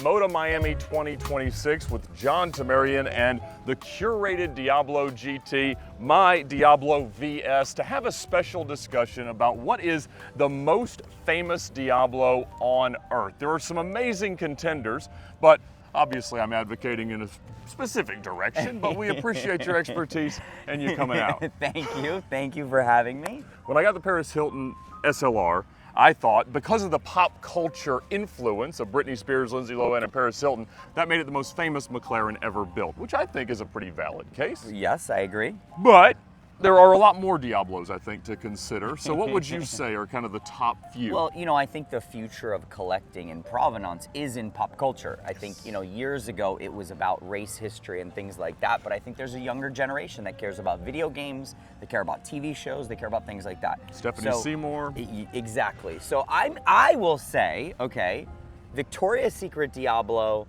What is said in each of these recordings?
MODA Miami 2026 with John Temerian and the curated Diablo GT, my Diablo VS, to have a special discussion about what is the most famous Diablo on Earth. There are some amazing contenders, but obviously I'm advocating in a specific direction, but we appreciate your expertise and you coming out. Thank you for having me. When I got the Paris Hilton SLR, I thought, because of the pop culture influence of Britney Spears, Lindsay Lohan, and Paris Hilton, that made it the most famous McLaren ever built, which I think is a pretty valid case. Yes, I agree. But there are a lot more Diablos, I think, to consider. So what would you say are kind of the top few? Well, I think the future of collecting and provenance is in pop culture. I think, years ago it was about race history and things like that, but I think there's a younger generation that cares about video games, they care about TV shows, they care about things like that. Stephanie Seymour. Exactly. So I will say, okay, Victoria's Secret Diablo,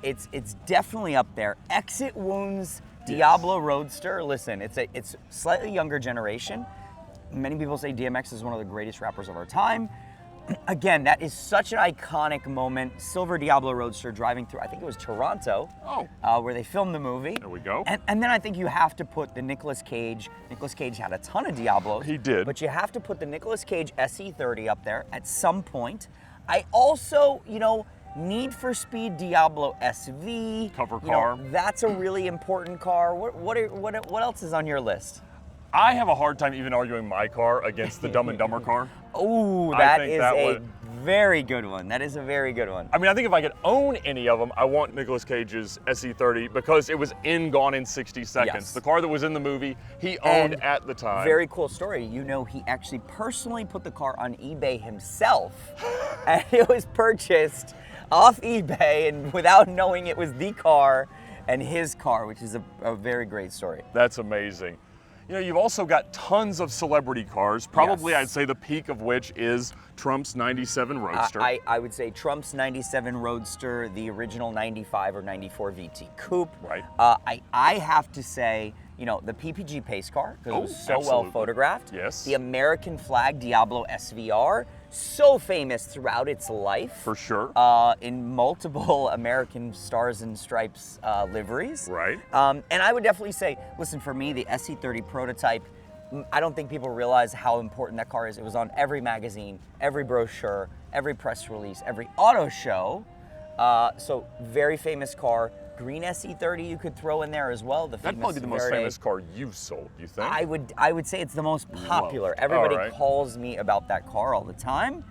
it's definitely up there. Exit Wounds Diablo Roadster, listen, it's slightly younger generation. Many people say DMX is one of the greatest rappers of our time. Again, that is such an iconic moment. Silver Diablo Roadster driving through, I think it was Toronto, where they filmed the movie. There we go. And then I think you have to put the Nicolas Cage. Nicolas Cage had a ton of Diablos. He did. But you have to put the Nicolas Cage SE30 up there at some point. I also, Need for Speed Diablo SV. Cover car. That's a really important car. What else is on your list? I have a hard time even arguing my car against the Dumb and Dumber car. Oh, that is a very good one. That is a very good one. I mean, I think if I could own any of them, I want Nicolas Cage's SE30 because it was Gone in 60 seconds. Yes. The car that was in the movie, he owned at the time. Very cool story. He actually personally put the car on eBay himself, and it was purchased off eBay and without knowing it was the car and his car, which is a very great story. That's amazing. You've also got tons of celebrity cars, probably Yes. I'd say the peak of which is Trump's 97 Roadster. I would say Trump's 97 Roadster, the original 95 or 94 VT Coupe. Right. I have to say, the PPG pace car, because it was so well photographed. Yes. The American flag Diablo SVR, so famous throughout its life. For sure. In multiple American Stars and Stripes liveries. Right. And I would definitely say, listen, for me, the SE30 prototype, I don't think people realize how important that car is. It was on every magazine, every brochure, every press release, every auto show. So very famous car. Green SE30 you could throw in there as well. That'd probably be the most famous car you've sold, you think? I would say it's the most popular. Everybody calls me about that car all the time.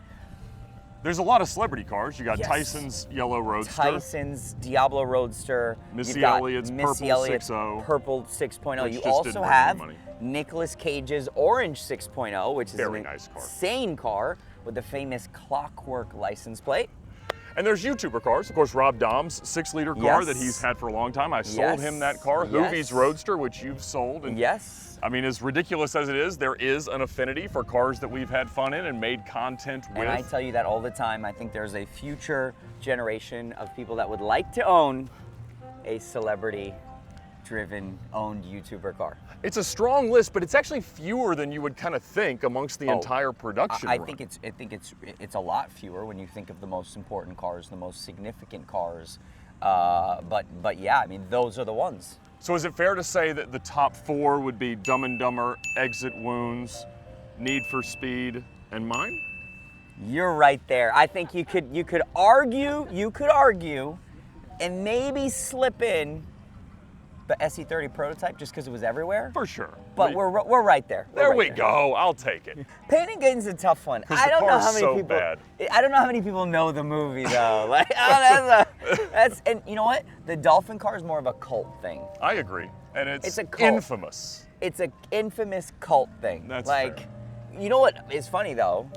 There's a lot of celebrity cars. You got Yes. Tyson's Yellow Roadster. Tyson's Diablo Roadster. Missy Elliott's Purple 6.0. Purple 6.0. Which You just also didn't bring have any money. Nicolas Cage's Orange 6.0, which is Very an nice car. insane car with the famous clockwork license plate. And there's YouTuber cars. Of course, Rob Dom's 6-liter car that he's had for a long time. I sold him that car. Yes. Hoovie's Roadster, which you've sold. And Yes. I mean, as ridiculous as it is, there is an affinity for cars that we've had fun in and made content with. And I tell you that all the time. I think there's a future generation of people that would like to own a celebrity-driven, owned YouTuber car. It's a strong list, but it's actually fewer than you would kind of think amongst the entire production I run. think it's a lot fewer when you think of the most important cars, the most significant cars. But yeah, I mean, those are the ones. So is it fair to say that the top 4 would be Dumb and Dumber, Exit Wounds, Need for Speed, and mine? You're right there. I think you could argue, and maybe slip in the SE30 prototype just because it was everywhere. For sure. But we're right there. There we go. I'll take it. Pain and Gain's a tough one. I don't know how many people. I don't know how many people know the movie though. That's and you know what? The dolphin car is more of a cult thing. I agree, and it's a cult. infamous. It's an infamous cult thing. That's fair. You know what is funny though?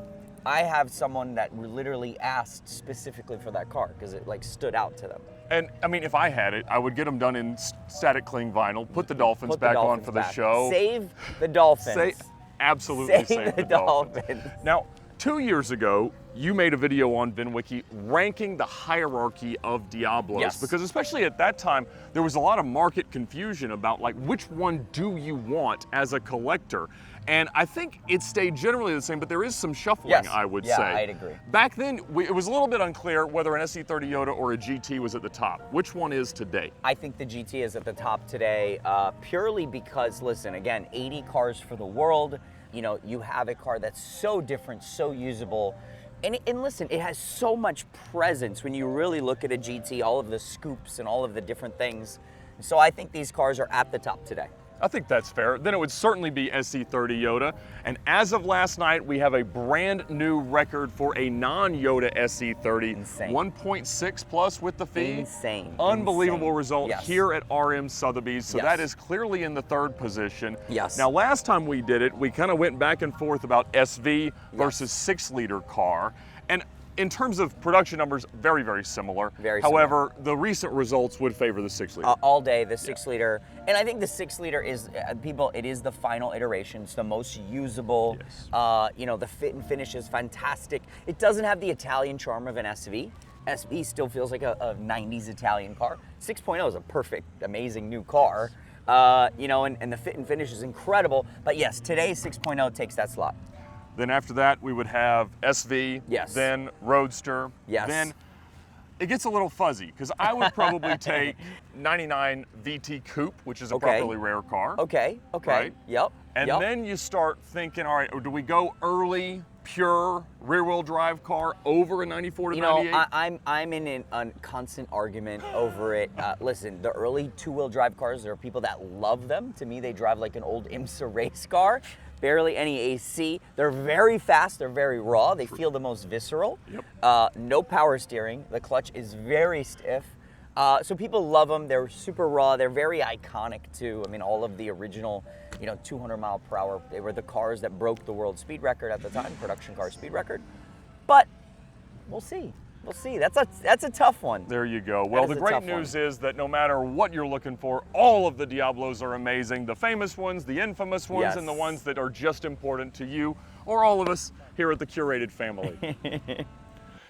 I have someone that literally asked specifically for that car because it stood out to them. And I mean, if I had it, I would get them done in static cling vinyl, put the Dolphins back on for the show. Save the Dolphins. Absolutely save the Dolphins. Now, 2 years ago, you made a video on VINwiki ranking the hierarchy of Diablos. Yes. Because especially at that time, there was a lot of market confusion about like which one do you want as a collector. And I think it stayed generally the same, but there is some shuffling, Yes. I would Yeah, say. I'd agree. Back then, it was a little bit unclear whether an SE30 Yoda or a GT was at the top. Which one is today? I think the GT is at the top today, purely because, listen, again, 80 cars for the world. You know, you have a car that's so different, so usable. And listen, it has so much presence when you really look at a GT, all of the scoops and all of the different things. So I think these cars are at the top today. I think that's fair. Then it would certainly be SE30 Yoda. And as of last night, we have a brand new record for a non-Yoda SE30. Insane. 1.6 plus with the fee. Insane. Unbelievable Insane. result Yes. here at RM Sotheby's. So Yes. that is clearly in the third position. Yes. Now, last time we did it, we kind of went back and forth about SV versus 6-liter car. And in terms of production numbers, very, very similar. Very similar. However, the recent results would favor the 6-liter. All day, the 6-liter. And I think the 6-liter is, it is the final iteration. It's the most usable. Yes. You know, the fit and finish is fantastic. It doesn't have the Italian charm of an SV. SV still feels like a 90s Italian car. 6.0 is a perfect, amazing new car. You know, and the fit and finish is incredible. But yes, today 6.0 takes that slot. Then after that, we would have SV, Yes. then Roadster, Yes. then it gets a little fuzzy because I would probably take 99 VT Coupe, which is a Okay. properly rare car. Okay, Right. Yep. And yep. then you start thinking, all right, do we go early, pure rear-wheel drive car over a 94 to You 98? know, I'm in a constant argument over it. Listen, the early two-wheel drive cars, there are people that love them. To me, they drive like an old IMSA race car. Barely any AC. They're very fast. They're very raw. They feel the most visceral. Yep. No power steering. The clutch is very stiff. So people love them. They're super raw. They're very iconic too. I mean, all of the original, you know, 200 mile per hour. They were the cars that broke the world speed record at the time, production car speed record. But we'll see. We'll see. That's a tough one. There you go. Well, is the a great tough news one. is that no matter what you're looking for, all of the Diablos are amazing. The famous ones, the infamous ones, Yes. and the ones that are just important to you or all of us here at the Curated family.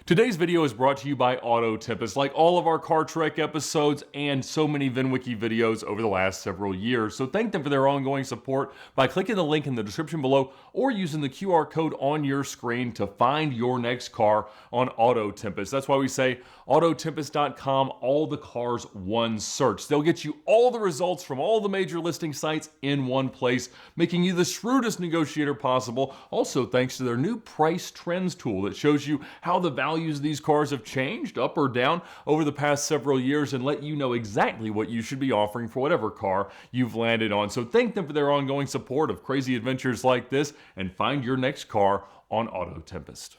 Today's video is brought to you by Auto Tempest. Like all of our Car Trek episodes and so many VINwiki videos over the last several years. So thank them for their ongoing support by clicking the link in the description below or using the QR code on your screen to find your next car on Auto Tempest. That's why we say autotempest.com, all the cars, one search. They'll get you all the results from all the major listing sites in one place, making you the shrewdest negotiator possible. Also, thanks to their new price trends tool that shows you how the values of these cars have changed up or down over the past several years and let you know exactly what you should be offering for whatever car you've landed on. So thank them for their ongoing support of crazy adventures like this and find your next car on Auto Tempest.